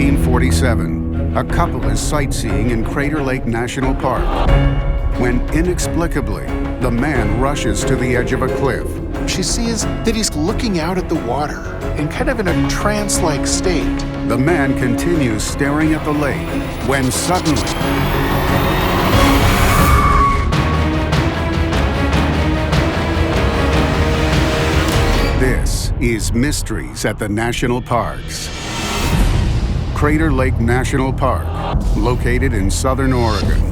1947, a couple is sightseeing in Crater Lake National Park when, inexplicably, the man rushes to the edge of a cliff. She sees that he's looking out at the water and kind of in a trance-like state. The man continues staring at the lake when suddenly this is Mysteries at the National Parks. Crater Lake National Park, located in southern Oregon.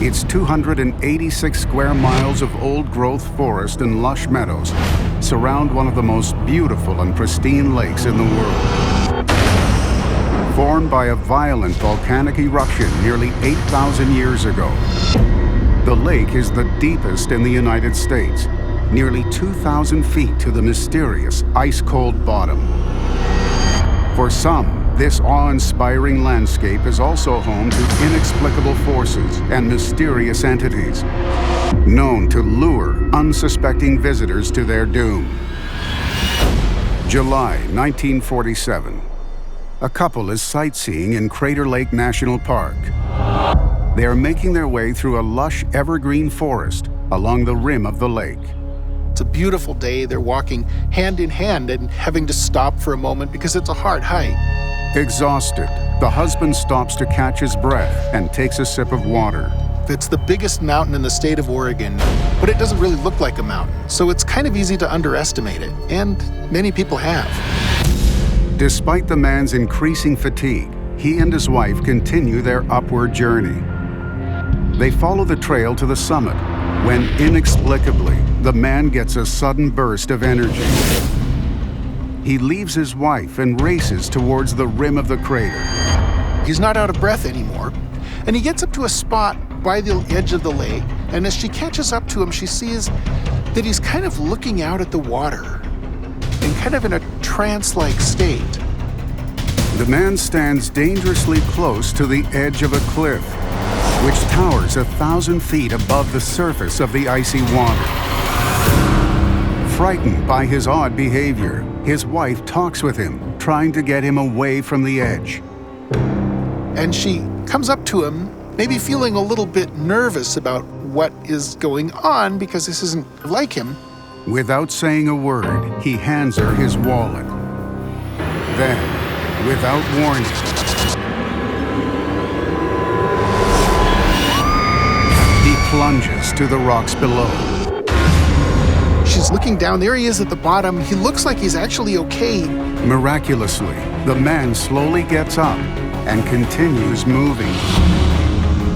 Its 286 square miles of old-growth forest and lush meadows surround one of the most beautiful and pristine lakes in the world. Formed by a violent volcanic eruption nearly 8,000 years ago, the lake is the deepest in the United States, nearly 2,000 feet to the mysterious ice-cold bottom. For some, this awe-inspiring landscape is also home to inexplicable forces and mysterious entities, known to lure unsuspecting visitors to their doom. July 1947. A couple is sightseeing in Crater Lake National Park. They are making their way through a lush evergreen forest along the rim of the lake. It's a beautiful day. They're walking hand in hand and having to stop for a moment because it's a hard hike. Exhausted, the husband stops to catch his breath and takes a sip of water. It's the biggest mountain in the state of Oregon, but it doesn't really look like a mountain, so it's kind of easy to underestimate it, and many people have. Despite the man's increasing fatigue, he and his wife continue their upward journey. They follow the trail to the summit when, inexplicably, the man gets a sudden burst of energy. He leaves his wife and races towards the rim of the crater. He's not out of breath anymore, and he gets up to a spot by the edge of the lake, and as she catches up to him, she sees that he's kind of looking out at the water and kind of in a trance-like state. The man stands dangerously close to the edge of a cliff, which towers 1,000 feet above the surface of the icy water. Frightened by his odd behavior, his wife talks with him, trying to get him away from the edge. And she comes up to him, maybe feeling a little bit nervous about what is going on because this isn't like him. Without saying a word, he hands her his wallet. Then, without warning, he plunges to the rocks below. She's looking down. There he is at the bottom. He looks like he's actually okay. Miraculously, the man slowly gets up and continues moving.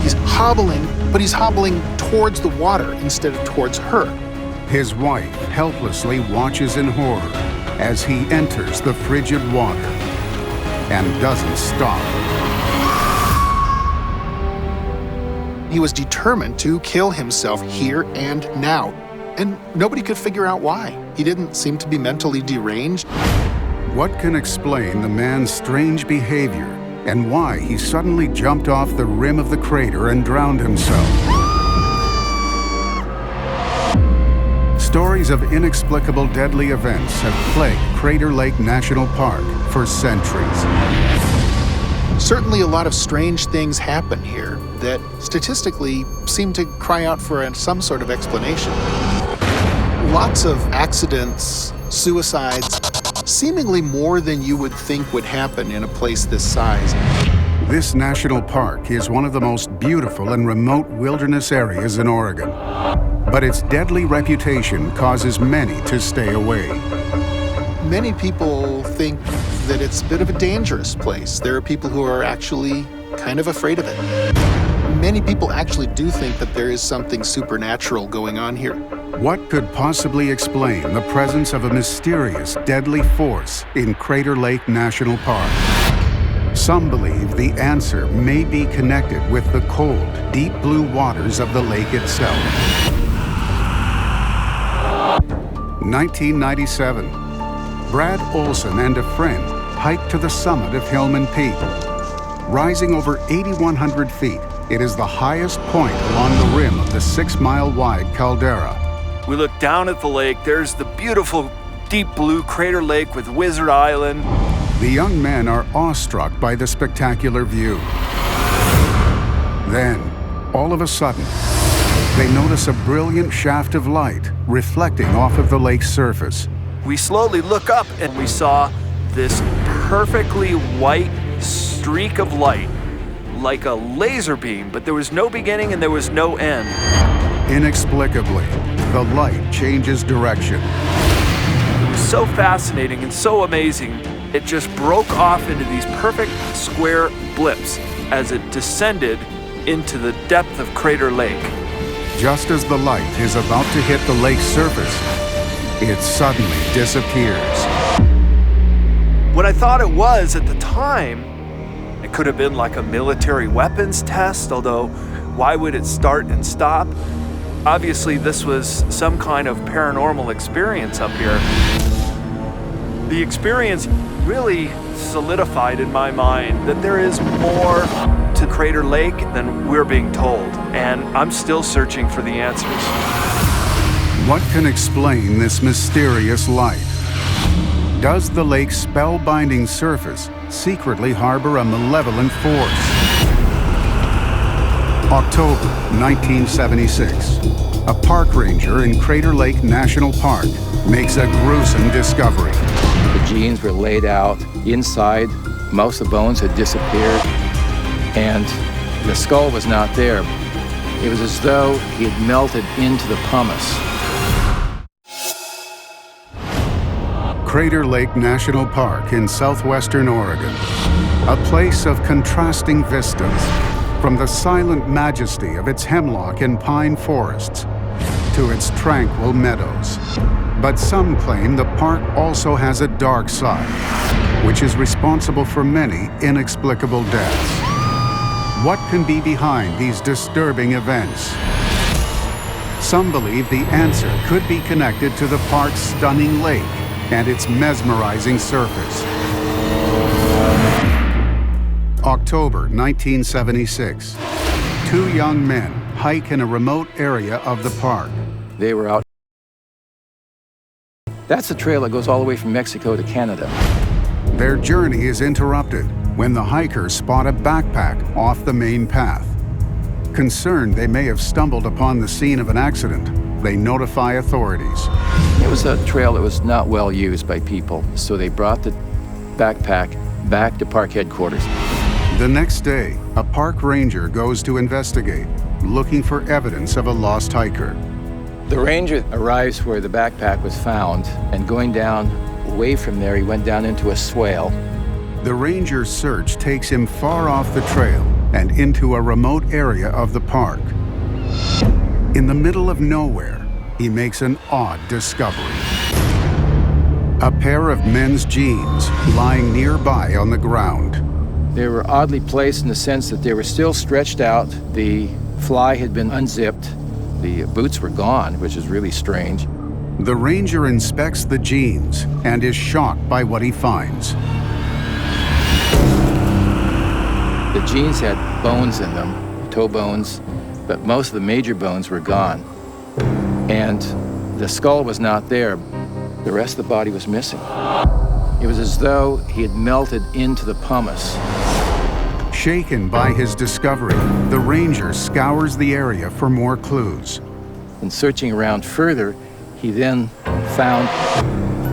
He's hobbling, but he's hobbling towards the water instead of towards her. His wife helplessly watches in horror as he enters the frigid water and doesn't stop. He was determined to kill himself here and now, and nobody could figure out why. He didn't seem to be mentally deranged. What can explain the man's strange behavior and why he suddenly jumped off the rim of the crater and drowned himself? Stories of inexplicable deadly events have plagued Crater Lake National Park for centuries. Certainly a lot of strange things happen here that statistically seem to cry out for some sort of explanation. Lots of accidents, suicides, seemingly more than you would think would happen in a place this size. This national park is one of the most beautiful and remote wilderness areas in Oregon. But its deadly reputation causes many to stay away. Many people think that it's a bit of a dangerous place. There are people who are actually kind of afraid of it. Many people actually do think that there is something supernatural going on here. What could possibly explain the presence of a mysterious, deadly force in Crater Lake National Park? Some believe the answer may be connected with the cold, deep blue waters of the lake itself. 1997. Brad Olson and a friend hiked to the summit of Hillman Peak. Rising over 8,100 feet, it is the highest point along the rim of the 6-mile-wide caldera. We look down at the lake. There's the beautiful deep blue crater lake with Wizard Island. The young men are awestruck by the spectacular view. Then, all of a sudden, they notice a brilliant shaft of light reflecting off of the lake's surface. We slowly look up and we saw this perfectly white streak of light, like a laser beam, but there was no beginning and there was no end. Inexplicably, the light changes direction. It was so fascinating and so amazing. It just broke off into these perfect square blips as it descended into the depth of Crater Lake. Just as the light is about to hit the lake's surface, it suddenly disappears. What I thought it was at the time, it could have been like a military weapons test, although why would it start and stop? Obviously, this was some kind of paranormal experience up here. The experience really solidified in my mind that there is more to Crater Lake than we're being told, and I'm still searching for the answers. What can explain this mysterious light? Does the lake's spellbinding surface secretly harbor a malevolent force? October 1976. A park ranger in Crater Lake National Park makes a gruesome discovery. The jeans were laid out inside. Most of the bones had disappeared, and the skull was not there. It was as though he had melted into the pumice. Crater Lake National Park in southwestern Oregon, a place of contrasting vistas, from the silent majesty of its hemlock and pine forests to its tranquil meadows. But some claim the park also has a dark side, which is responsible for many inexplicable deaths. What can be behind these disturbing events? Some believe the answer could be connected to the park's stunning lake and its mesmerizing surface. October 1976. Two young men hike in a remote area of the park. They were out. That's the trail that goes all the way from Mexico to Canada. Their journey is interrupted when the hikers spot a backpack off the main path. Concerned they may have stumbled upon the scene of an accident, they notify authorities. It was a trail that was not well used by people, so they brought the backpack back to park headquarters. The next day, a park ranger goes to investigate, looking for evidence of a lost hiker. The ranger arrives where the backpack was found, and going down away from there, he went down into a swale. The ranger's search takes him far off the trail and into a remote area of the park. In the middle of nowhere, he makes an odd discovery. A pair of men's jeans lying nearby on the ground. They were oddly placed in the sense that they were still stretched out. The fly had been unzipped. The boots were gone, which is really strange. The ranger inspects the jeans and is shocked by what he finds. The jeans had bones in them, toe bones, but most of the major bones were gone. And the skull was not there. The rest of the body was missing. It was as though he had melted into the pumice. Shaken by his discovery, the ranger scours the area for more clues. And searching around further, he then found,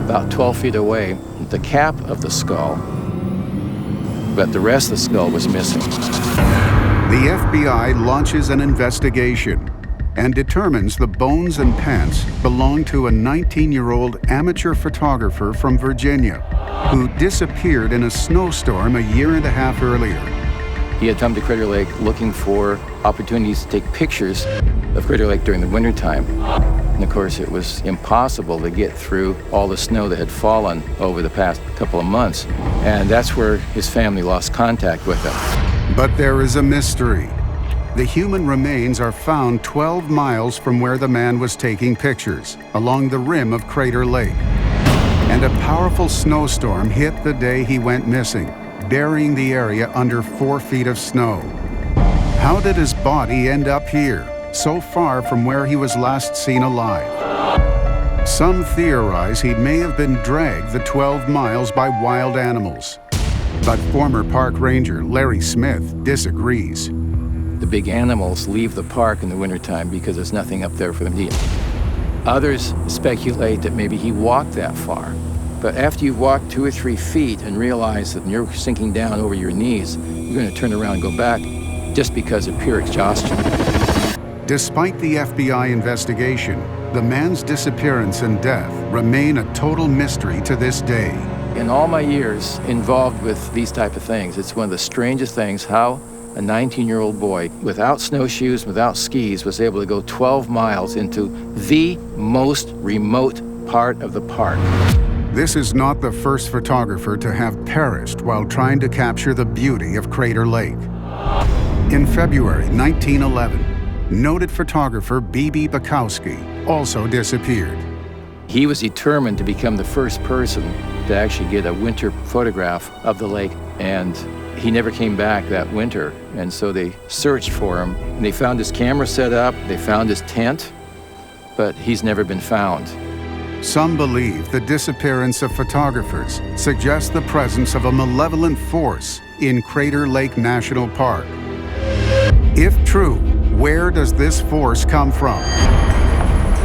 about 12 feet away, the cap of the skull, but the rest of the skull was missing. The FBI launches an investigation and determines the bones and pants belong to a 19-year-old amateur photographer from Virginia who disappeared in a snowstorm a year and a half earlier. He had come to Crater Lake looking for opportunities to take pictures of Crater Lake during the wintertime. And of course, it was impossible to get through all the snow that had fallen over the past couple of months. And that's where his family lost contact with him. But there is a mystery. The human remains are found 12 miles from where the man was taking pictures, along the rim of Crater Lake. And a powerful snowstorm hit the day he went missing, burying the area under 4 feet of snow. How did his body end up here, so far from where he was last seen alive? Some theorize he may have been dragged the 12 miles by wild animals. But former park ranger Larry Smith disagrees. The big animals leave the park in the wintertime because there's nothing up there for them to eat. Others speculate that maybe he walked that far. But after you've walked 2 or 3 feet and realize that you're sinking down over your knees, you're going to turn around and go back just because of pure exhaustion. Despite the FBI investigation, the man's disappearance and death remain a total mystery to this day. In all my years involved with these type of things, it's one of the strangest things how a 19-year-old boy without snowshoes, without skis, was able to go 12 miles into the most remote part of the park. This is not the first photographer to have perished while trying to capture the beauty of Crater Lake. In February 1911, noted photographer B.B. Bukowski also disappeared. He was determined to become the first person to actually get a winter photograph of the lake, and he never came back that winter. And so they searched for him, and they found his camera set up, they found his tent, but he's never been found. Some believe the disappearance of photographers suggests the presence of a malevolent force in Crater Lake National Park. If true, where does this force come from?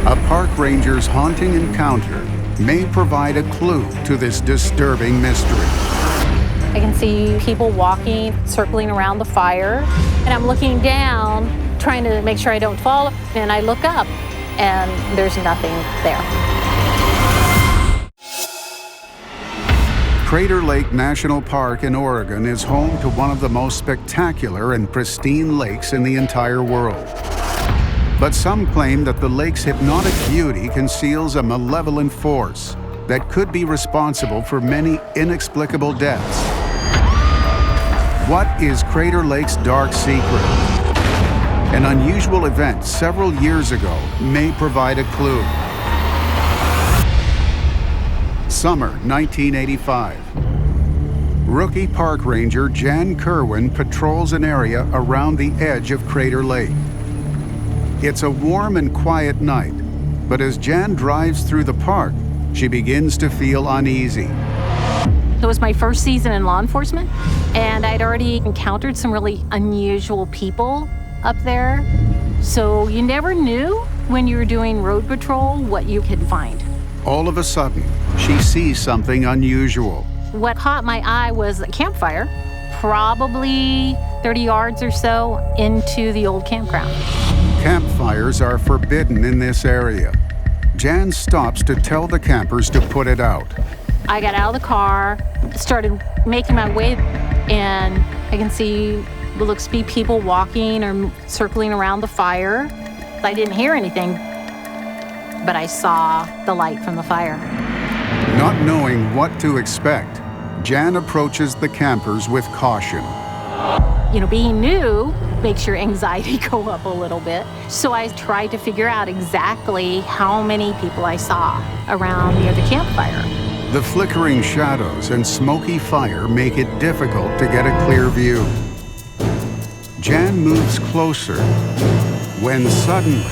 A park ranger's haunting encounter may provide a clue to this disturbing mystery. I can see people walking, circling around the fire, and I'm looking down, trying to make sure I don't fall, and I look up, and there's nothing there. Crater Lake National Park in Oregon is home to one of the most spectacular and pristine lakes in the entire world. But some claim that the lake's hypnotic beauty conceals a malevolent force that could be responsible for many inexplicable deaths. What is Crater Lake's dark secret? An unusual event several years ago may provide a clue. Summer 1985. Rookie park ranger Jan Kerwin patrols an area around the edge of Crater Lake. It's a warm and quiet night, but as Jan drives through the park, she begins to feel uneasy. It was my first season in law enforcement, and I'd already encountered some really unusual people up there. So you never knew when you were doing road patrol what you could find. All of a sudden, she sees something unusual. What caught my eye was a campfire, probably 30 yards or so into the old campground. Campfires are forbidden in this area. Jan stops to tell the campers to put it out. I got out of the car, started making my way, and I can see what looks to be people walking or circling around the fire. I didn't hear anything, but I saw the light from the fire. Not knowing what to expect, Jan approaches the campers with caution. You know, being new makes your anxiety go up a little bit. So I tried to figure out exactly how many people I saw around near the campfire. The flickering shadows and smoky fire make it difficult to get a clear view. Jan moves closer when suddenly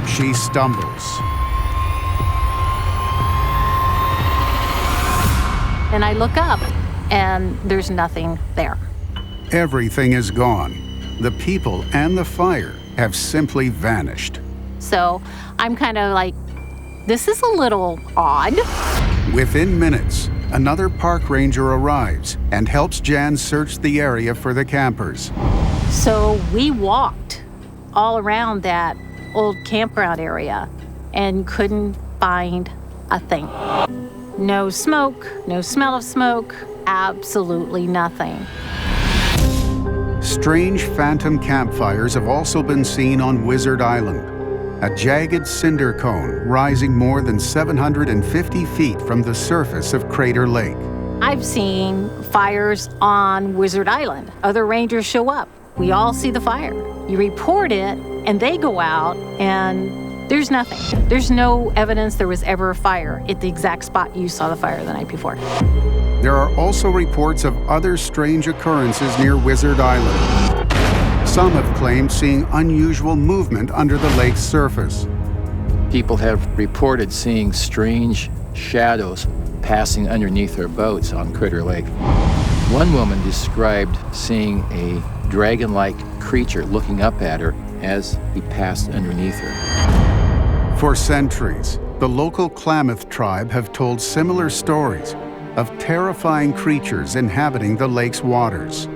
she stumbles. And I look up, and there's nothing there. Everything is gone. The people and the fire have simply vanished. So I'm kind of like, this is a little odd. Within minutes, another park ranger arrives and helps Jan search the area for the campers. So we walked all around that old campground area and couldn't find a thing. No smoke, no smell of smoke, absolutely nothing. Strange phantom campfires have also been seen on Wizard Island, a jagged cinder cone rising more than 750 feet from the surface of Crater Lake. I've seen fires on Wizard Island. Other rangers show up. We all see the fire. You report it, and they go out, and there's nothing. There's no evidence there was ever a fire at the exact spot you saw the fire the night before. There are also reports of other strange occurrences near Wizard Island. Some have claimed seeing unusual movement under the lake's surface. People have reported seeing strange shadows passing underneath their boats on Crater Lake. One woman described seeing a dragon-like creature looking up at her as he passed underneath her. For centuries, the local Klamath tribe have told similar stories of terrifying creatures inhabiting the lake's waters.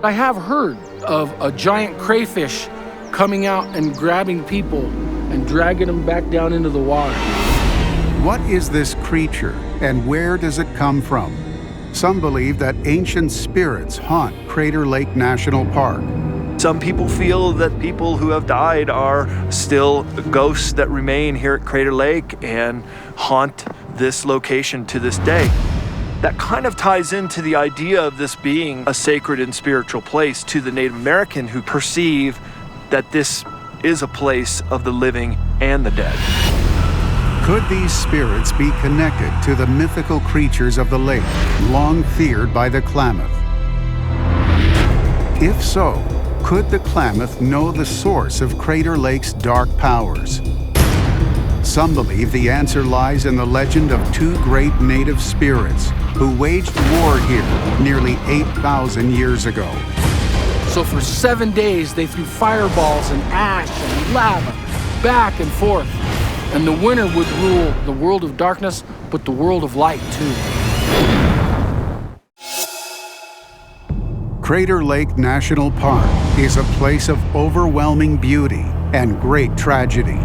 I have heard of a giant crayfish coming out and grabbing people and dragging them back down into the water. What is this creature and where does it come from? Some believe that ancient spirits haunt Crater Lake National Park. Some people feel that people who have died are still ghosts that remain here at Crater Lake and haunt this location to this day. That kind of ties into the idea of this being a sacred and spiritual place to the Native American who perceive that this is a place of the living and the dead. Could these spirits be connected to the mythical creatures of the lake, long feared by the Klamath? If so, could the Klamath know the source of Crater Lake's dark powers? Some believe the answer lies in the legend of two great native spirits who waged war here nearly 8,000 years ago. So for 7 days, they threw fireballs and ash and lava back and forth. And the winter would rule the world of darkness, but the world of light too. Crater Lake National Park is a place of overwhelming beauty and great tragedy,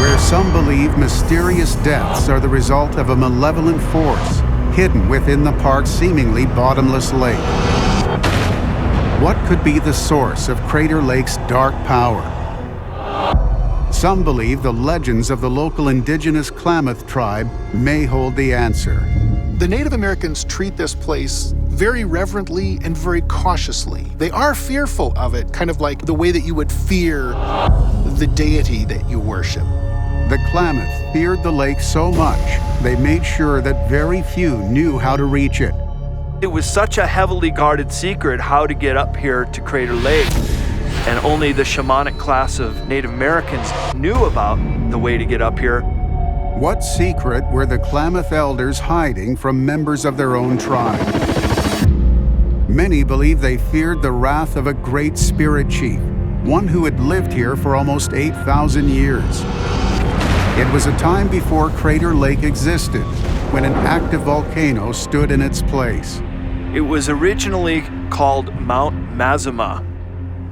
where some believe mysterious deaths are the result of a malevolent force hidden within the park's seemingly bottomless lake. What could be the source of Crater Lake's dark power? Some believe the legends of the local indigenous Klamath tribe may hold the answer. The Native Americans treat this place very reverently and very cautiously. They are fearful of it, kind of like the way that you would fear the deity that you worship. The Klamath feared the lake so much, they made sure that very few knew how to reach it. It was such a heavily guarded secret how to get up here to Crater Lake, and only the shamanic class of Native Americans knew about the way to get up here. What secret were the Klamath elders hiding from members of their own tribe? Many believe they feared the wrath of a great spirit chief, one who had lived here for almost 8,000 years. It was a time before Crater Lake existed, when an active volcano stood in its place. It was originally called Mount Mazuma,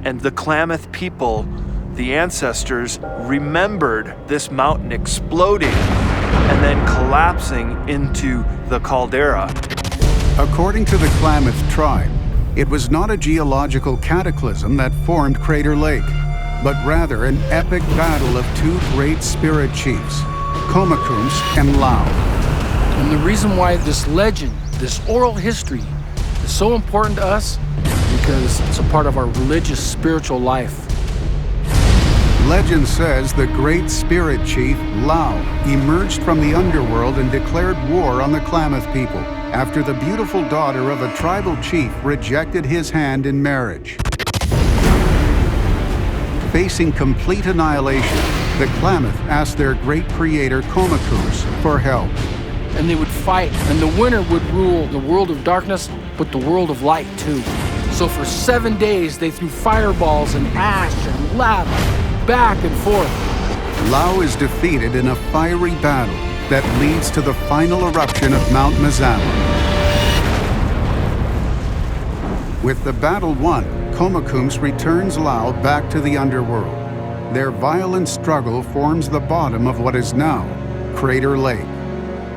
and the Klamath people, the ancestors, remembered this mountain exploding and then collapsing into the caldera. According to the Klamath tribe, it was not a geological cataclysm that formed Crater Lake, but rather an epic battle of two great spirit chiefs, Comacooms and Lau. And the reason why this legend, this oral history, is so important to us, because it's a part of our religious, spiritual life. Legend says the great spirit chief, Lau, emerged from the underworld and declared war on the Klamath people after the beautiful daughter of a tribal chief rejected his hand in marriage. Facing complete annihilation, the Klamath asked their great creator, Comacooms, for help. And they would fight, and the winter would rule the world of darkness, but the world of light too. So for 7 days, they threw fireballs and ash and lava back and forth. Lau is defeated in a fiery battle that leads to the final eruption of Mount Mazama. With the battle won, Comacooms returns Lau back to the underworld. Their violent struggle forms the bottom of what is now Crater Lake.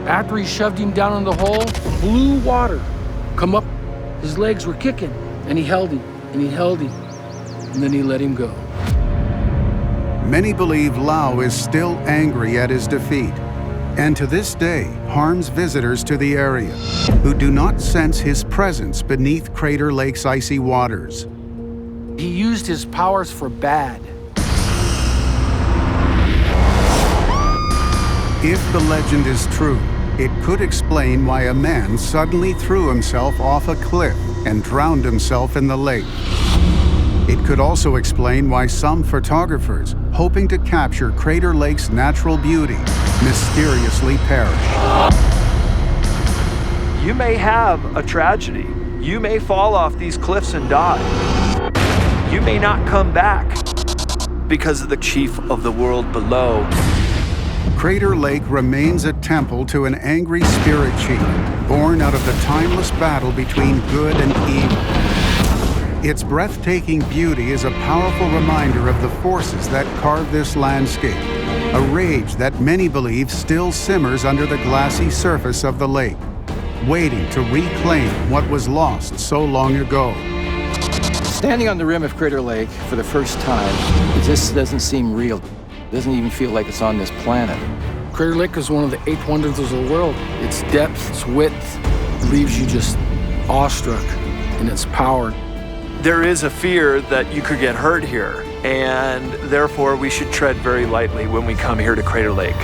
After he shoved him down in the hole, blue water come up. His legs were kicking, and he held him, and he held him, and then he let him go. Many believe Lau is still angry at his defeat, and to this day harms visitors to the area who do not sense his presence beneath Crater Lake's icy waters. He used his powers for bad. If the legend is true, it could explain why a man suddenly threw himself off a cliff and drowned himself in the lake. It could also explain why some photographers, hoping to capture Crater Lake's natural beauty, mysteriously perish. You may have a tragedy. You may fall off these cliffs and die. You may not come back because of the chief of the world below. Crater Lake remains a temple to an angry spirit chief, born out of the timeless battle between good and evil. Its breathtaking beauty is a powerful reminder of the forces that carve this landscape, a rage that many believe still simmers under the glassy surface of the lake, waiting to reclaim what was lost so long ago. Standing on the rim of Crater Lake for the first time, it just doesn't seem real. It doesn't even feel like it's on this planet. Crater Lake is one of the 8 wonders of the world. Its depth, its width, leaves you just awestruck in its power. There is a fear that you could get hurt here, and therefore we should tread very lightly when we come here to Crater Lake.